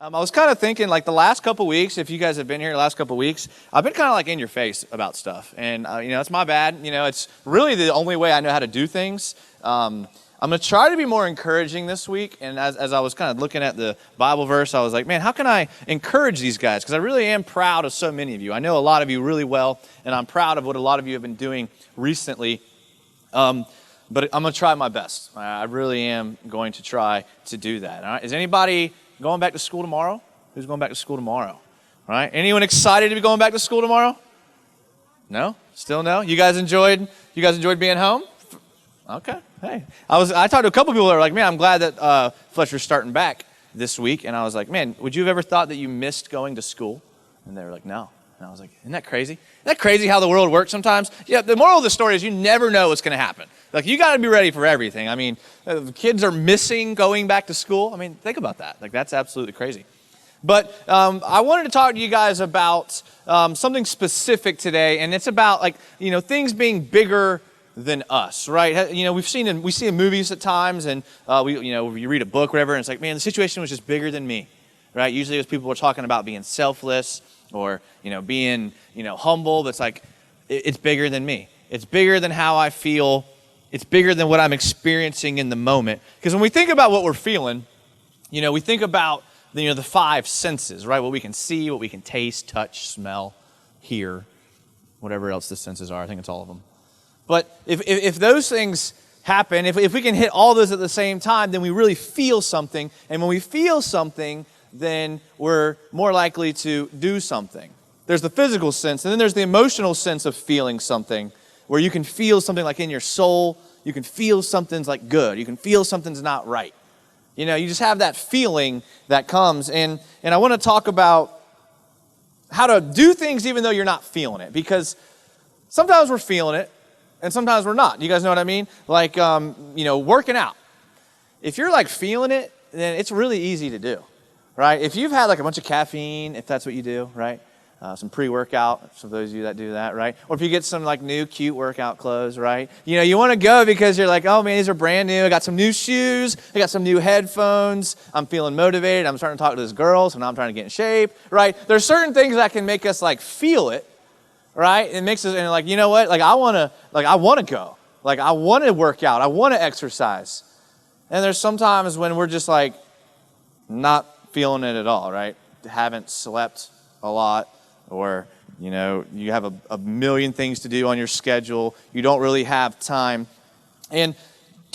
I was kind of thinking, like, the last couple weeks, if you guys have been here the last couple weeks, I've been kind of like in your face about stuff. And, it's my bad. It's really the only way I know how to do things. I'm going to try to be more encouraging this week. And as I was kind of looking at the Bible verse, I was like, man, how can I encourage these guys? Because I really am proud of so many of you. I know a lot of you really well, and I'm proud of what a lot of you have been doing recently. But I'm going to try my best. I really am going to try to do that. All right? Is anybody going back to school tomorrow? Who's going back to school tomorrow? All right. Anyone excited to be going back to school tomorrow? No? Still no? You guys enjoyed being home? Okay. Hey. I talked to a couple people that were like, man, I'm glad that Fletcher's starting back this week. And I was like, man, would you have ever thought that you missed going to school? And they were like, no. And I was like, isn't that crazy? Isn't that crazy how the world works sometimes? Yeah, the moral of the story is you never know what's going to happen. Like, you got to be ready for everything. I mean, kids are missing going back to school. I mean, think about that. Like, that's absolutely crazy. But I wanted to talk to you guys about something specific today, and it's about, like, things being bigger than us, right? We see in movies at times, and you read a book, whatever, and it's like, man, the situation was just bigger than me, right? Usually, as people are talking about being selfless or being humble, but it's like it's bigger than me. It's bigger than how I feel. It's bigger than what I'm experiencing in the moment. Because when we think about what we're feeling, we think about the five senses, right? What we can see, what we can taste, touch, smell, hear, whatever else the senses are. I think it's all of them. But if those things happen, if we can hit all those at the same time, then we really feel something. And when we feel something, then we're more likely to do something. There's the physical sense, and then there's the emotional sense of feeling something, where you can feel something like in your soul. You can feel something's like good. You can feel something's not right. You just have that feeling that comes. And I want to talk about how to do things even though you're not feeling it. Because sometimes we're feeling it, and sometimes we're not. You guys know what I mean? Like, working out. If you're like feeling it, then it's really easy to do, right? If you've had like a bunch of caffeine, if that's what you do, right? Some pre-workout, for those of you that do that, right? Or if you get some like new cute workout clothes, right? You want to go because you're like, oh man, these are brand new. I got some new shoes. I got some new headphones. I'm feeling motivated. I'm starting to talk to this girl, so now I'm trying to get in shape, right? There's certain things that can make us like feel it, right? It makes us, and like, you know what? Like I want to go. Like I want to work out. I want to exercise. And there's sometimes when we're just like not feeling it at all, right? Haven't slept a lot. Or, you have a million things to do on your schedule. You don't really have time. And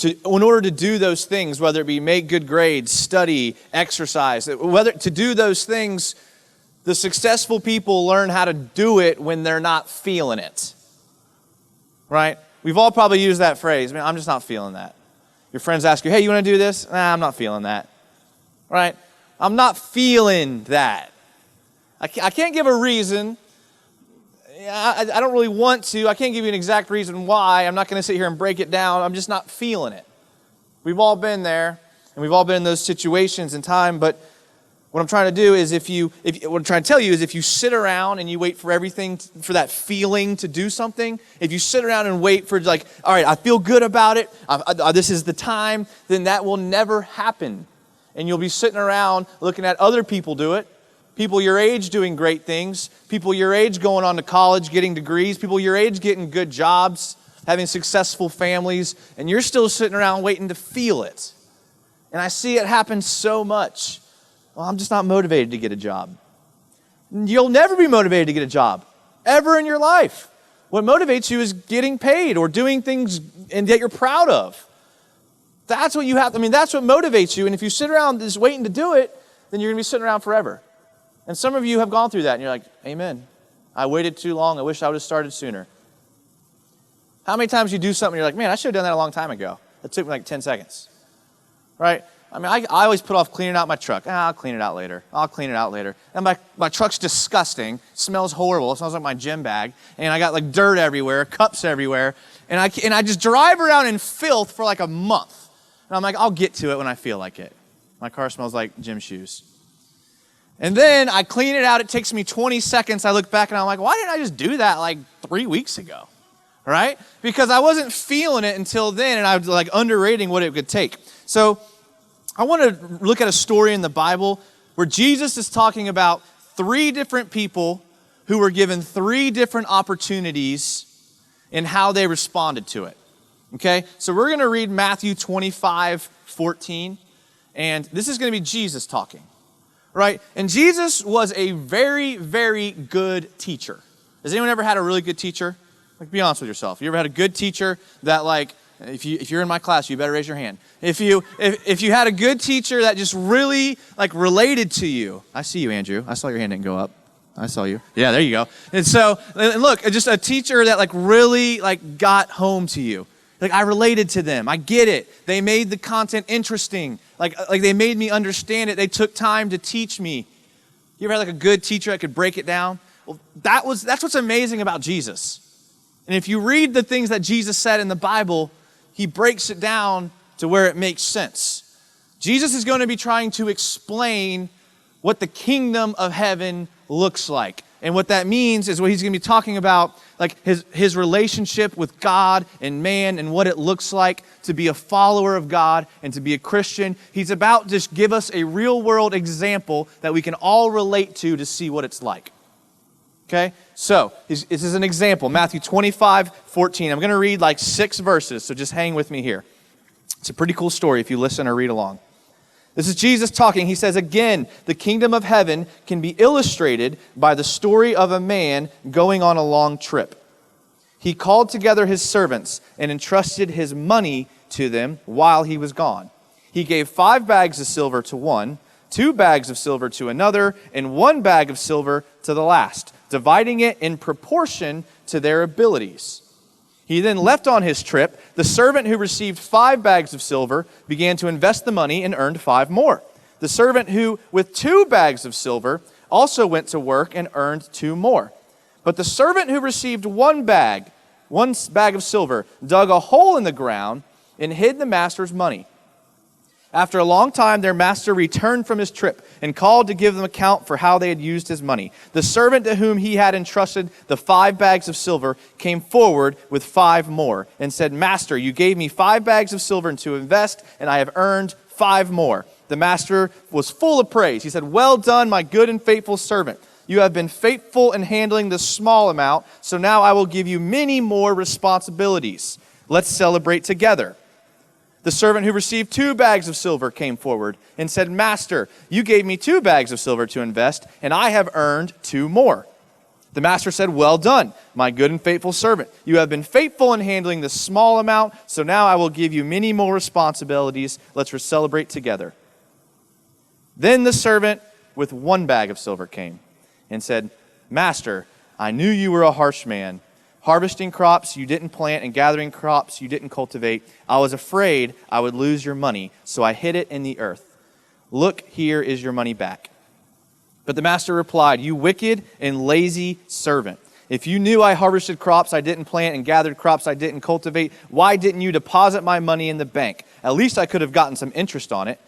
in order to do those things, whether it be make good grades, study, exercise, whether to do those things, the successful people learn how to do it when they're not feeling it. Right? We've all probably used that phrase. Man, I'm just not feeling that. Your friends ask you, hey, you want to do this? Nah, I'm not feeling that. Right? I'm not feeling that. I can't give a reason. I don't really want to. I can't give you an exact reason why. I'm not going to sit here and break it down. I'm just not feeling it. We've all been there, and we've all been in those situations in time. But what I'm trying to do is what I'm trying to tell you is if you sit around and you wait for everything, for that feeling to do something, if you sit around and wait for like, all right, I feel good about it, this is the time, then that will never happen. And you'll be sitting around looking at other people do it. People your age doing great things. People your age going on to college, getting degrees. People your age getting good jobs, having successful families. And you're still sitting around waiting to feel it. And I see it happen so much. Well, I'm just not motivated to get a job. You'll never be motivated to get a job, ever in your life. What motivates you is getting paid or doing things and that you're proud of. That's what you have. That's what motivates you. And if you sit around just waiting to do it, then you're going to be sitting around forever. And some of you have gone through that, and you're like, amen. I waited too long. I wish I would have started sooner. How many times you do something, and you're like, man, I should have done that a long time ago. It took me like 10 seconds, right? I always put off cleaning out my truck. I'll clean it out later. I'll clean it out later. And my truck's disgusting. It smells horrible. It smells like my gym bag. And I got like dirt everywhere, cups everywhere. And I just drive around in filth for like a month. And I'm like, I'll get to it when I feel like it. My car smells like gym shoes. And then I clean it out. It takes me 20 seconds. I look back and I'm like, why didn't I just do that like 3 weeks ago? Right? Because I wasn't feeling it until then, and I was like underrating what it could take. So I want to look at a story in the Bible where Jesus is talking about 3 different people who were given 3 different opportunities and how they responded to it. Okay? So we're going to read Matthew 25:14, and this is going to be Jesus talking. Right? And Jesus was a very, very good teacher. Has anyone ever had a really good teacher? Like, be honest with yourself. You ever had a good teacher that, like, if you're in my class, you better raise your hand. If you had a good teacher that just really, like, related to you. I see you, Andrew. I saw your hand didn't go up. I saw you. Yeah, there you go. And so, and look, just a teacher that, like, really, like, got home to you. Like, I related to them. I get it. They made the content interesting. Like they made me understand it. They took time to teach me. You ever had, like, a good teacher that could break it down? Well, that's what's amazing about Jesus. And if you read the things that Jesus said in the Bible, he breaks it down to where it makes sense. Jesus is going to be trying to explain what the kingdom of heaven looks like. And what that means is what he's going to be talking about, like his relationship with God and man and what it looks like to be a follower of God and to be a Christian. He's about to just give us a real world example that we can all relate to see what it's like. Okay? So, this is an example, Matthew 25:14. I'm going to read like 6 verses, so just hang with me here. It's a pretty cool story if you listen or read along. This is Jesus talking. He says, again, the kingdom of heaven can be illustrated by the story of a man going on a long trip. He called together his servants and entrusted his money to them while he was gone. He gave 5 bags of silver to one, 2 bags of silver to another, and 1 bag of silver to the last, dividing it in proportion to their abilities. He then left on his trip. The servant who received 5 bags of silver began to invest the money and earned 5 more. The servant who, with 2 bags of silver, also went to work and earned 2 more. But the servant who received 1 bag of silver, dug a hole in the ground and hid the master's money. After a long time, their master returned from his trip and called to give them account for how they had used his money. The servant to whom he had entrusted the 5 bags of silver came forward with 5 more and said, Master, you gave me 5 bags of silver to invest, and I have earned 5 more. The master was full of praise. He said, Well done, my good and faithful servant. You have been faithful in handling the small amount, so now I will give you many more responsibilities. Let's celebrate together. The servant who received 2 bags of silver came forward and said, Master, you gave me 2 bags of silver to invest, and I have earned 2 more. The master said, Well done, my good and faithful servant. You have been faithful in handling the small amount, so now I will give you many more responsibilities. Let's celebrate together. Then the servant with 1 bag of silver came and said, Master, I knew you were a harsh man, harvesting crops you didn't plant and gathering crops you didn't cultivate. I was afraid I would lose your money, so I hid it in the earth. Look, here is your money back. But the master replied, You wicked and lazy servant. If you knew I harvested crops I didn't plant and gathered crops I didn't cultivate, why didn't you deposit my money in the bank? At least I could have gotten some interest on it.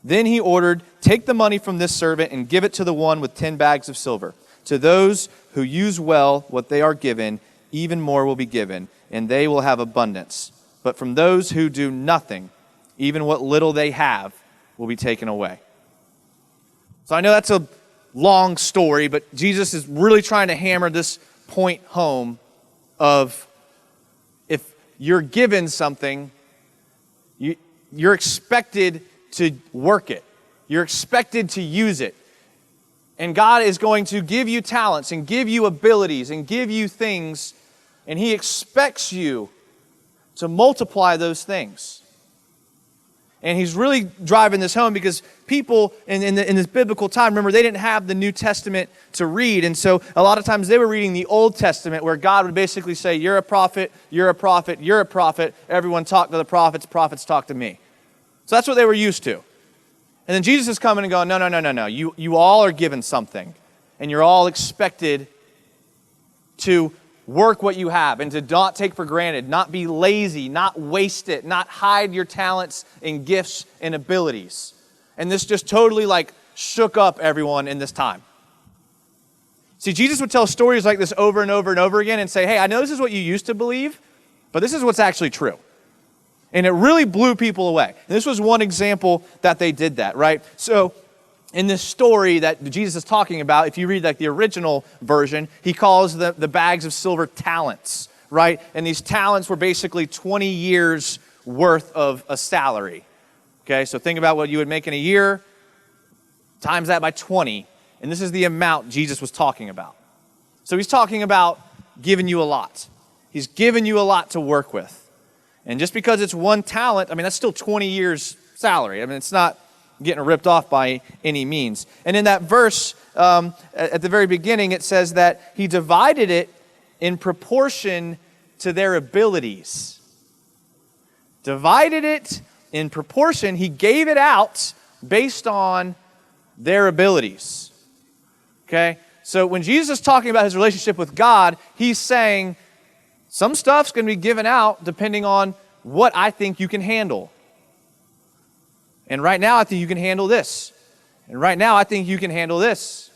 Then he ordered, Take the money from this servant and give it to the one with 10 bags of silver. To those who use well what they are given, even more will be given, and they will have abundance. But from those who do nothing, even what little they have will be taken away. So I know that's a long story, but Jesus is really trying to hammer this point home of if you're given something, you're expected to work it. You're expected to use it. And God is going to give you talents and give you abilities and give you things, and He expects you to multiply those things. And He's really driving this home because people in this biblical time, remember, they didn't have the New Testament to read. And so a lot of times they were reading the Old Testament where God would basically say, You're a prophet, you're a prophet, you're a prophet. Everyone talk to the prophets talk to me. So that's what they were used to. And then Jesus is coming and going, no. You all are given something. And you're all expected to work what you have and to not take for granted, not be lazy, not waste it, not hide your talents and gifts and abilities. And this just totally shook up everyone in this time. See, Jesus would tell stories like this over and over and over again and say, hey, I know this is what you used to believe, but this is what's actually true. And it really blew people away. And this was one example that they did that, right? So in this story that Jesus is talking about, if you read like the original version, he calls the bags of silver talents, right? And these talents were basically 20 years worth of a salary. Okay, so think about what you would make in a year, times that by 20, and this is the amount Jesus was talking about. So he's talking about giving you a lot. He's given you a lot to work with. And just because it's one talent, I mean, that's still 20 years salary. I mean, it's not getting ripped off by any means. And in that verse, at the very beginning, it says that he divided it in proportion to their abilities. Divided it in proportion. He gave it out based on their abilities. Okay? So when Jesus is talking about his relationship with God, he's saying some stuff's going to be given out depending on what I think you can handle. And right now I think you can handle this. And right now I think you can handle this.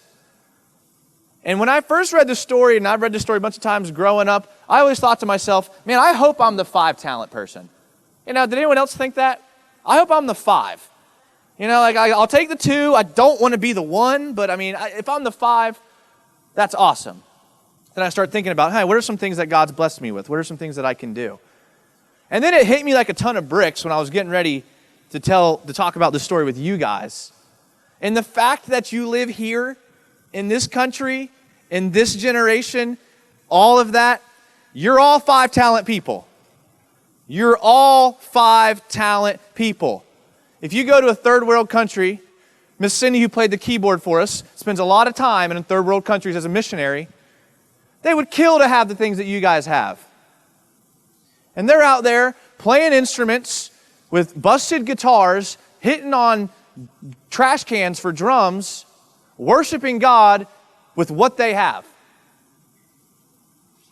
And when I first read the story, and I've read this story a bunch of times growing up, I always thought to myself, man, I hope I'm the 5-talent person. You know, did anyone else think that? I hope I'm the 5. You know, like I'll take the 2. I don't want to be the 1, but I mean, if I'm the 5, that's awesome. Then I start thinking about, hey, what are some things that God's blessed me with? What are some things that I can do? And then it hit me like a ton of bricks when I was getting ready to talk about this story with you guys. And the fact that you live here in this country, in this generation, all of that, you're all 5-talent people. You're all 5-talent people. If you go to a third world country, Miss Cindy, who played the keyboard for us, spends a lot of time in third world countries as a missionary. They would kill to have the things that you guys have. And they're out there playing instruments with busted guitars, hitting on trash cans for drums, worshiping God with what they have.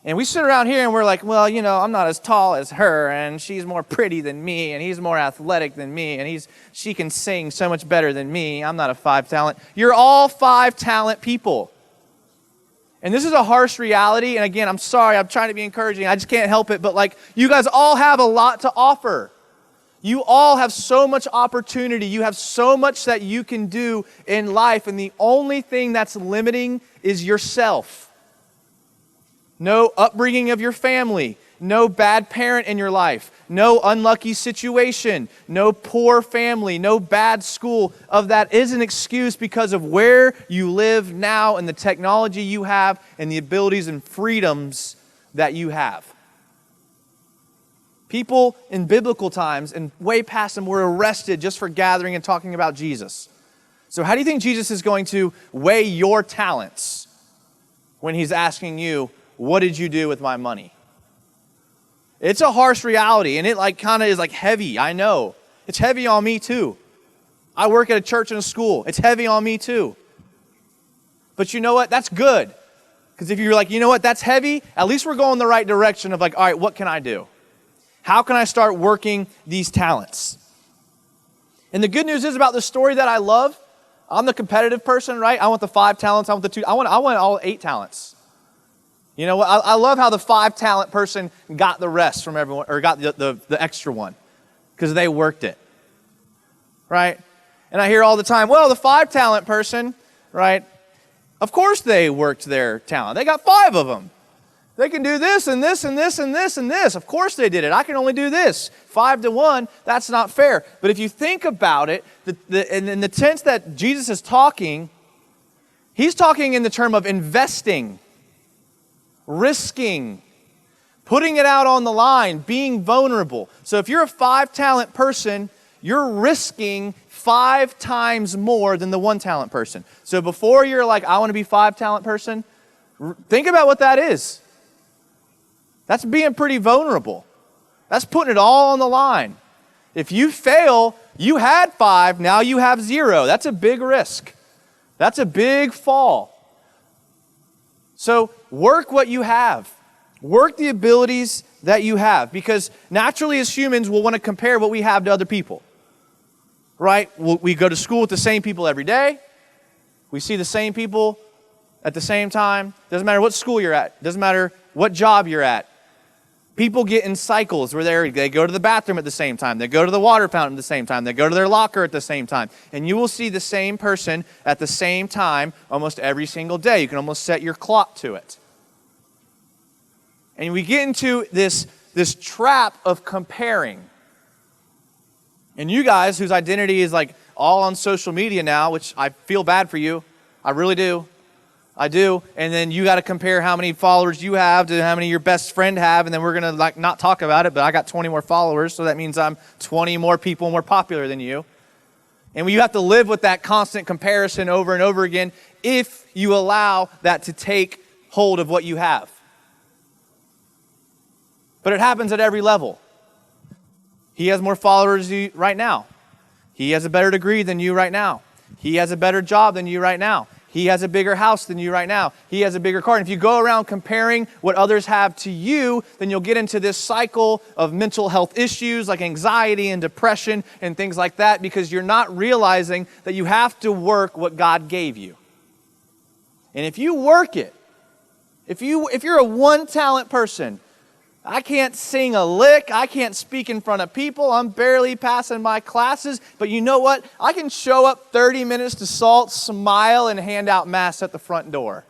And we sit around here and we're like, well, you know, I'm not as tall as her, and she's more pretty than me, and he's more athletic than me, and she can sing so much better than me. I'm not a 5-talent. You're all 5-talent people. And this is a harsh reality, and again, I'm sorry, I'm trying to be encouraging. I just can't help it, but like, you guys all have a lot to offer. You all have so much opportunity. You have so much that you can do in life, and the only thing that's limiting is yourself. No upbringing of your family, no bad parent in your life, no unlucky situation, no poor family, no bad school. Of that is an excuse because of where you live now and the technology you have and the abilities and freedoms that you have. People in biblical times and way past them were arrested just for gathering and talking about Jesus. So how do you think Jesus is going to weigh your talents when he's asking you, what did you do with my money? It's a harsh reality, and it like kind of is like heavy. I know. It's heavy on me too. I work at a church and a school. It's heavy on me too. But you know what? That's good. Because if you're like, you know what? That's heavy. At least we're going the right direction of like, all right, what can I do? How can I start working these talents? And the good news is about the story that I love, I'm the competitive person, right? I want the 5 talents. I want the 2. I want all 8 talents. You know what? I love how the 5-talent person got the rest from everyone, or got the extra one, because they worked it, right? And I hear all the time, well, the 5-talent person, right? Of course they worked their talent. They got 5 of them. They can do this and this and this and this and this. Of course they did it. I can only do this. 5 to 1, that's not fair. But if you think about it, in the tense that Jesus is talking, he's talking in the term of investing, risking, putting it out on the line, being vulnerable. So if you're a 5-talent person, you're risking 5 times more than the 1-talent person. So before you're like, I want to be 5-talent person, think about what that is. That's being pretty vulnerable. That's putting it all on the line. If you fail, you had 5, now you have 0. That's a big risk. That's a big fall. So work what you have. Work the abilities that you have. Because naturally as humans, we'll want to compare what we have to other people. Right? We go to school with the same people every day. We see the same people at the same time. Doesn't matter what school you're at. Doesn't matter what job you're at. People get in cycles where they go to the bathroom at the same time. They go to the water fountain at the same time. They go to their locker at the same time. And you will see the same person at the same time almost every single day. You can almost set your clock to it. And we get into this trap of comparing. And you guys, whose identity is like all on social media now, which I feel bad for you. I really do. I do. And then you got to compare how many followers you have to how many your best friend have. And then we're going to not talk about it, but I got 20 more followers. So that means I'm 20 more people more popular than you. And you have to live with that constant comparison over and over again if you allow that to take hold of what you have. But it happens at every level. He has more followers than you right now. He has a better degree than you right now. He has a better job than you right now. He has a bigger house than you right now. He has a bigger car. And if you go around comparing what others have to you, then you'll get into this cycle of mental health issues like anxiety and depression and things like that because you're not realizing that you have to work what God gave you. And if you work it, if you're a one-talent person, I can't sing a lick. I can't speak in front of people. I'm barely passing my classes. But you know what? I can show up 30 minutes to Salt, smile, and hand out masks at the front door.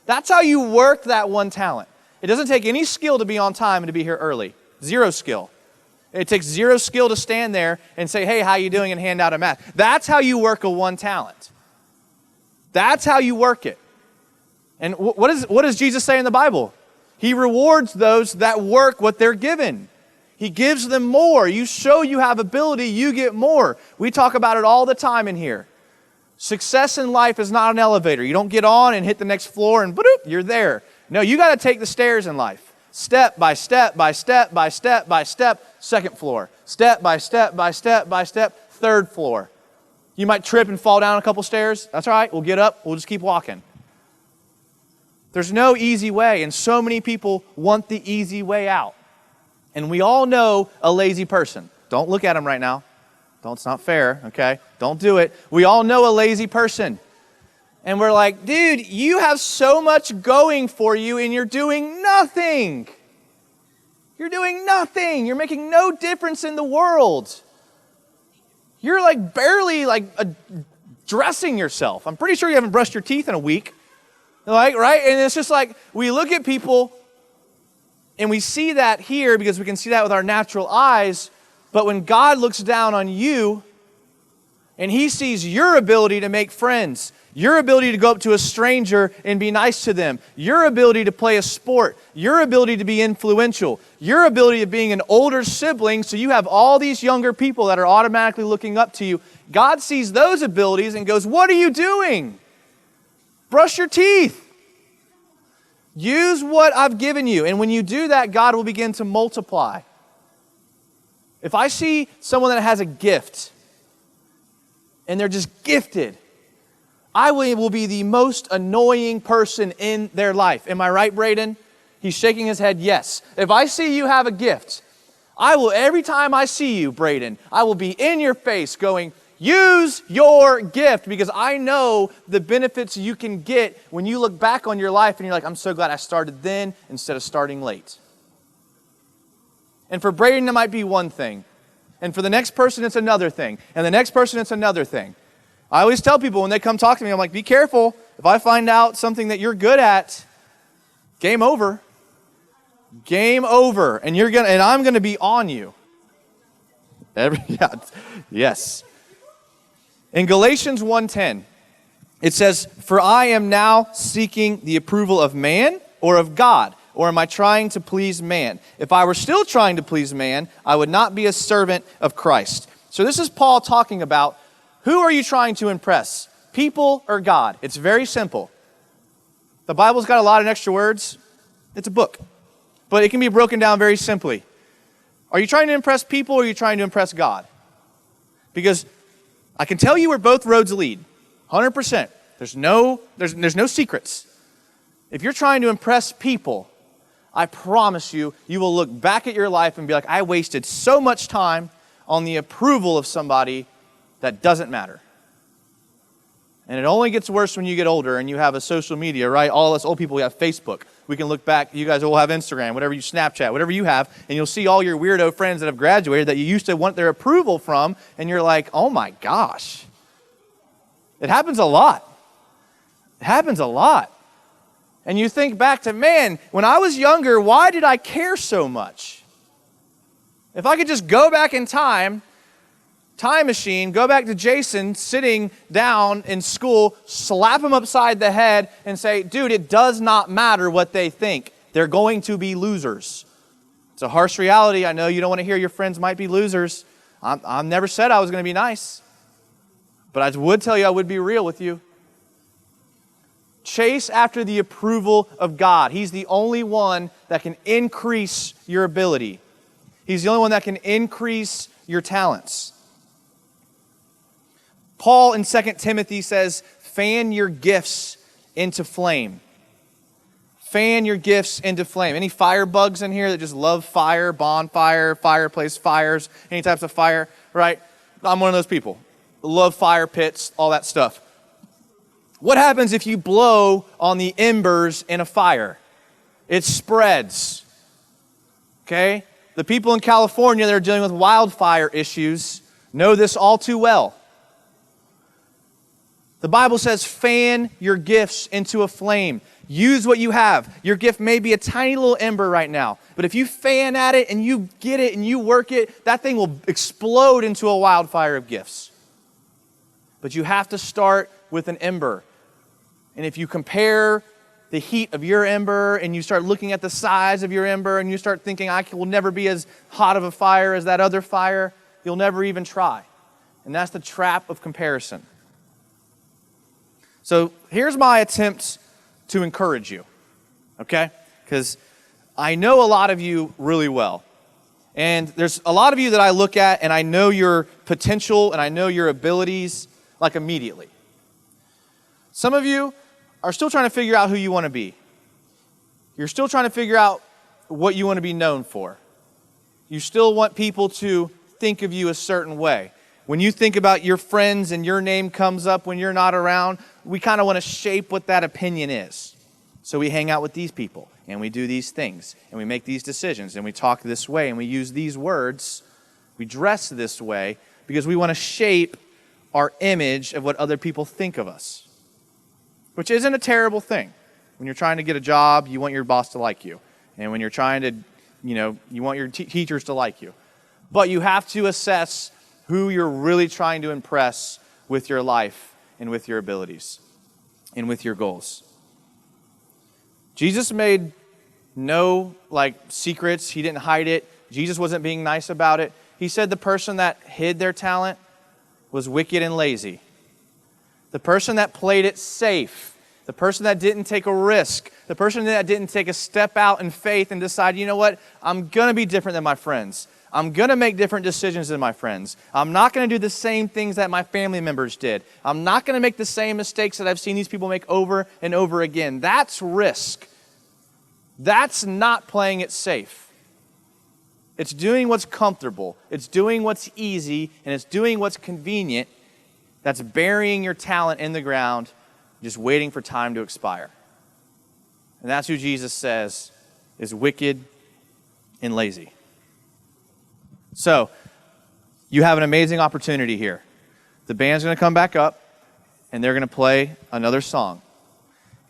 That's how you work that one talent. It doesn't take any skill to be on time and to be here early. Zero skill. It takes zero skill to stand there and say, hey, how you doing, and hand out a mask. That's how you work a one talent. That's how you work it. And what does Jesus say in the Bible? He rewards those that work what they're given. He gives them more. You show you have ability, you get more. We talk about it all the time in here. Success in life is not an elevator. You don't get on and hit the next floor and boop, you're there. No, you got to take the stairs in life. Step by step by step by step by step, second floor. Step by step by step by step, third floor. You might trip and fall down a couple stairs. That's all right. We'll get up. We'll just keep walking. There's no easy way, and so many people want the easy way out. And we all know a lazy person. Don't look at them right now. It's not fair, okay? Don't do it. We all know a lazy person. And we're like, dude, you have so much going for you and you're doing nothing. You're doing nothing. You're making no difference in the world. You're like barely dressing yourself. I'm pretty sure you haven't brushed your teeth in a week. Right? And it's just like we look at people and we see that here because we can see that with our natural eyes. But when God looks down on you and He sees your ability to make friends, your ability to go up to a stranger and be nice to them, your ability to play a sport, your ability to be influential, your ability of being an older sibling, so you have all these younger people that are automatically looking up to you. God sees those abilities and goes, what are you doing? Brush your teeth. Use what I've given you. And when you do that, God will begin to multiply. If I see someone that has a gift and they're just gifted, I will be the most annoying person in their life. Am I right, Braden? He's shaking his head, yes. If I see you have a gift, every time I see you, Braden, I will be in your face going, use your gift, because I know the benefits you can get when you look back on your life and you're like, I'm so glad I started then instead of starting late. And for Braden, that might be one thing. And for the next person, it's another thing. And the next person, it's another thing. I always tell people when they come talk to me, I'm like, be careful. If I find out something that you're good at, game over. Game over. And I'm going to be on you. Yes. In Galatians 1:10, it says, for I am now seeking the approval of man or of God, or am I trying to please man? If I were still trying to please man, I would not be a servant of Christ. So this is Paul talking about, who are you trying to impress? People or God? It's very simple. The Bible's got a lot of extra words. It's a book. But it can be broken down very simply. Are you trying to impress people or are you trying to impress God? Because I can tell you where both roads lead, 100%. There's no secrets. If you're trying to impress people, I promise you, you will look back at your life and be like, I wasted so much time on the approval of somebody that doesn't matter. And it only gets worse when you get older and you have a social media, right? All us old people, we have Facebook. We can look back. You guys will have Instagram, whatever you Snapchat, whatever you have, and you'll see all your weirdo friends that have graduated that you used to want their approval from, and you're like, oh my gosh. It happens a lot. It happens a lot. And you think back to, man, when I was younger, why did I care so much? If I could just go back in time machine, go back to Jason sitting down in school, slap him upside the head and say, dude, it does not matter what they think. They're going to be losers. It's a harsh reality. I know you don't want to hear your friends might be losers. I never said I was going to be nice. But I would tell you I would be real with you. Chase after the approval of God. He's the only one that can increase your ability. He's the only one that can increase your talents. Paul in 2 Timothy says, fan your gifts into flame. Fan your gifts into flame. Any fire bugs in here that just love fire, bonfire, fireplace fires, any types of fire, right? I'm one of those people. Love fire pits, all that stuff. What happens if you blow on the embers in a fire? It spreads. Okay? The people in California that are dealing with wildfire issues know this all too well. The Bible says, fan your gifts into a flame. Use what you have. Your gift may be a tiny little ember right now, but if you fan at it and you get it and you work it, that thing will explode into a wildfire of gifts. But you have to start with an ember. And if you compare the heat of your ember and you start looking at the size of your ember and you start thinking, I will never be as hot of a fire as that other fire, you'll never even try. And that's the trap of comparison. So here's my attempt to encourage you, okay? Because I know a lot of you really well. And there's a lot of you that I look at and I know your potential and I know your abilities like immediately. Some of you are still trying to figure out who you want to be. You're still trying to figure out what you want to be known for. You still want people to think of you a certain way. When you think about your friends and your name comes up when you're not around, we kind of want to shape what that opinion is. So we hang out with these people, and we do these things, and we make these decisions, and we talk this way, and we use these words, we dress this way, because we want to shape our image of what other people think of us. Which isn't a terrible thing. When you're trying to get a job, you want your boss to like you. And when you're trying to, you want your teachers to like you. But you have to assess who you're really trying to impress with your life and with your abilities and with your goals. Jesus made no secrets. He didn't hide it. Jesus wasn't being nice about it. He said the person that hid their talent was wicked and lazy. The person that played it safe, the person that didn't take a risk, the person that didn't take a step out in faith and decide, you know what, I'm going to be different than my friends. I'm going to make different decisions than my friends. I'm not going to do the same things that my family members did. I'm not going to make the same mistakes that I've seen these people make over and over again. That's risk. That's not playing it safe. It's doing what's comfortable. It's doing what's easy, and it's doing what's convenient. That's burying your talent in the ground, just waiting for time to expire. And that's who Jesus says is wicked and lazy. So, you have an amazing opportunity here. The band's going to come back up, and they're going to play another song.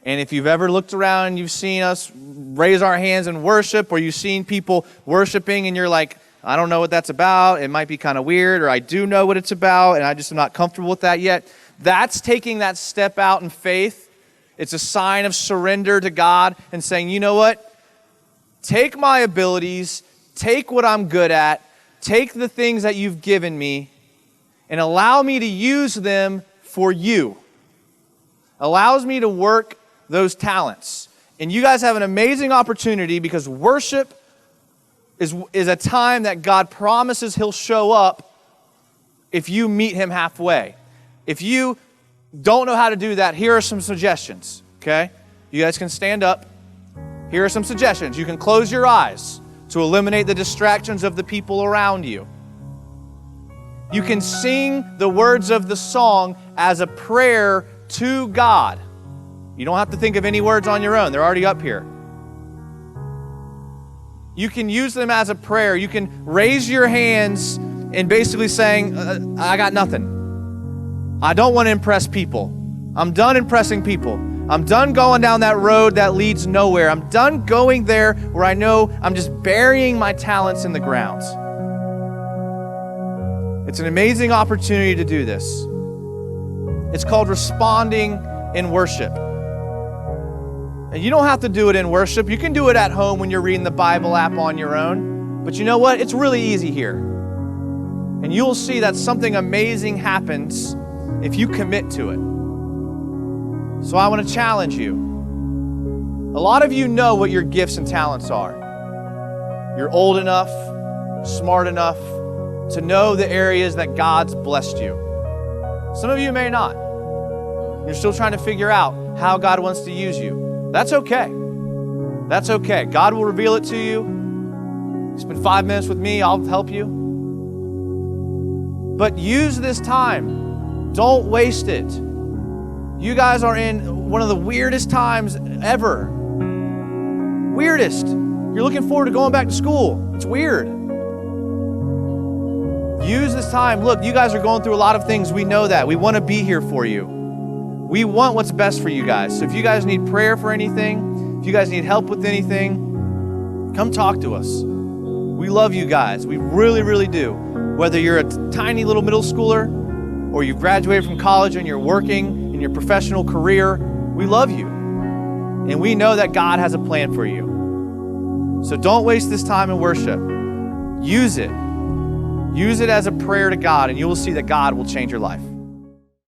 And if you've ever looked around and you've seen us raise our hands in worship, or you've seen people worshiping and you're like, I don't know what that's about, it might be kind of weird, or I do know what it's about, and I just am not comfortable with that yet. That's taking that step out in faith. It's a sign of surrender to God and saying, you know what? Take my abilities, take what I'm good at, take the things that you've given me, and allow me to use them for you. Allows me to work those talents. And you guys have an amazing opportunity because worship is a time that God promises He'll show up if you meet Him halfway. If you don't know how to do that, here are some suggestions, okay? You guys can stand up. Here are some suggestions. You can close your eyes to eliminate the distractions of the people around you. You can sing the words of the song as a prayer to God. You don't have to think of any words on your own. They're already up here. You can use them as a prayer. You can raise your hands and basically saying, I got nothing. I don't want to impress people. I'm done impressing people. I'm done going down that road that leads nowhere. I'm done going there where I know I'm just burying my talents in the ground. It's an amazing opportunity to do this. It's called responding in worship. And you don't have to do it in worship. You can do it at home when you're reading the Bible app on your own. But you know what? It's really easy here. And you'll see that something amazing happens if you commit to it. So I want to challenge you. A lot of you know what your gifts and talents are. You're old enough, smart enough to know the areas that God's blessed you. Some of you may not. You're still trying to figure out how God wants to use you. That's okay. That's okay. God will reveal it to you. Spend 5 minutes with me. I'll help you. But use this time. Don't waste it. You guys are in one of the weirdest times ever. Weirdest. You're looking forward to going back to school. It's weird. Use this time. Look, you guys are going through a lot of things. We know that. We want to be here for you. We want what's best for you guys. So if you guys need prayer for anything, if you guys need help with anything, come talk to us. We love you guys. We really, really do. Whether you're a tiny little middle schooler or you've graduated from college and you're working in your professional career, we love you. And we know that God has a plan for you. So don't waste this time in worship. Use it. Use it as a prayer to God, and you will see that God will change your life.